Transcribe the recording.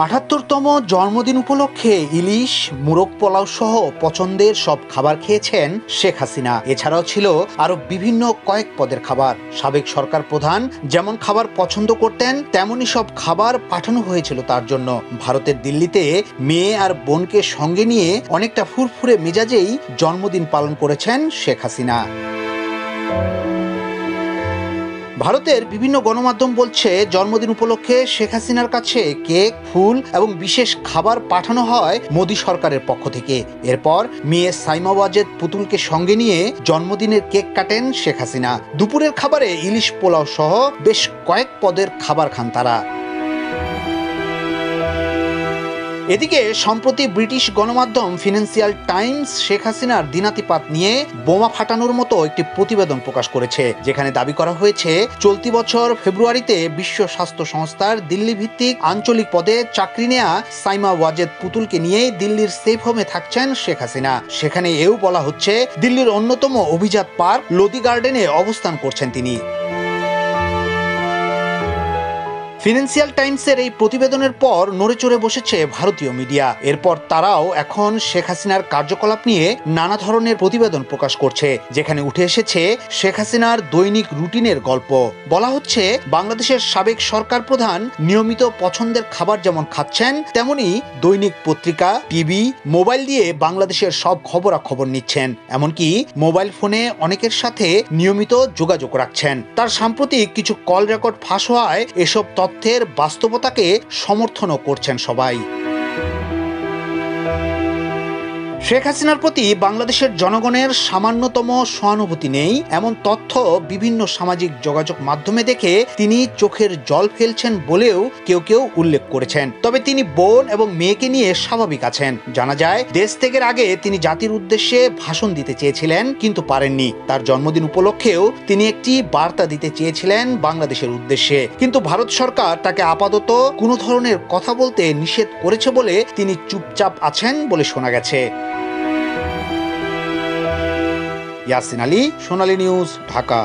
৭৮তম জন্মদিন উপলক্ষে ইলিশ, মুরগ পোলাও সহ পছন্দের সব খাবার খেয়েছেন শেখ হাসিনা। এছাড়াও ছিল আরো বিভিন্ন কয়েক পদের খাবার। সাবেক সরকার প্রধান যেমন খাবার পছন্দ করতেন, তেমনি সব খাবার পাঠানো হয়েছিল তার জন্য। ভারতের দিল্লিতে মেয়ে আর বোনকে সঙ্গে নিয়ে অনেকটা ফুরফুরে মেজাজেই জন্মদিন পালন করেছেন শেখ হাসিনা। ভারতের বিভিন্ন গণমাধ্যম বলছে, জন্মদিন উপলক্ষে শেখ হাসিনার কাছে কেক, ফুল এবং বিশেষ খাবার পাঠানো হয় মোদী সরকারের পক্ষ থেকে। এরপর মেয়ে সাইমা ওয়াজেদ পুতুলকে সঙ্গে নিয়ে জন্মদিনের কেক কাটেন শেখ হাসিনা। দুপুরের খাবারে ইলিশ পোলাও সহ বেশ কয়েক পদের খাবার খান তারা। এদিকে সম্প্রতি ব্রিটিশ গণমাধ্যম ফিনান্সিয়াল টাইমস শেখ হাসিনার দিনাতিপাত নিয়ে বোমা ফাটানোর মতো একটি প্রতিবেদন প্রকাশ করেছে, যেখানে দাবি করা হয়েছে চলতি বছর ফেব্রুয়ারিতে বিশ্ব স্বাস্থ্য সংস্থার দিল্লি ভিত্তিক আঞ্চলিক পদে চাকরি নেয়া সাইমা ওয়াজেদ পুতুলকে নিয়ে দিল্লির সেফ হোমে থাকছেন শেখ হাসিনা। সেখানে এও বলা হচ্ছে, দিল্লির অন্যতম অভিজাত পার্ক লোদি গার্ডেনে অবস্থান করছেন তিনি। ফিনান্সিয়াল টাইমসের এই প্রতিবেদনের পর নড়েচড়ে বসেছে ভারতীয় মিডিয়া। এরপর তারাও এখন শেখ হাসিনার কার্যকলাপ নিয়ে নানা ধরনের প্রতিবেদন প্রকাশ করছে, যেখানে উঠে এসেছে শেখ হাসিনার দৈনিক রুটিনের গল্প। বলা হচ্ছে, বাংলাদেশের সাবেক সরকার প্রধান নিয়মিত পছন্দের খাবার যেমন খাচ্ছেন, তেমনি দৈনিক পত্রিকা, টিভি, মোবাইল দিয়ে বাংলাদেশের সব খবরাখবর নিচ্ছেন। এমনকি মোবাইল ফোনে অনেকের সাথে নিয়মিত যোগাযোগ রাখছেন। তার সাম্প্রতিক কিছু কল রেকর্ড ফাঁস হওয়ায় এসব তথ্যের বাস্তবতাকে সমর্থনও করছেন সবাই। শেখ হাসিনার প্রতি বাংলাদেশের জনগণের সামান্যতম সহানুভূতি নেই, এমন তথ্য বিভিন্ন সামাজিক যোগাযোগ মাধ্যমে দেখে তিনি চোখের জল ফেলছেন বলেও কেউ কেউ উল্লেখ করেছেন। তবে তিনি বোন এবং মেয়েকে নিয়ে স্বাভাবিক আছেন। জানা যায়, দেশ ত্যাগের আগে তিনি জাতির উদ্দেশ্যে ভাষণ দিতে চেয়েছিলেন, কিন্তু পারেননি। তার জন্মদিন উপলক্ষেও তিনি একটি বার্তা দিতে চেয়েছিলেন বাংলাদেশের উদ্দেশ্যে, কিন্তু ভারত সরকার তাকে আপাতত কোনো ধরনের কথা বলতে নিষেধ করেছে বলে তিনি চুপচাপ আছেন বলে শোনা গেছে। ইয়াসিন আলী, সোনালী নিউজ, ঢাকা।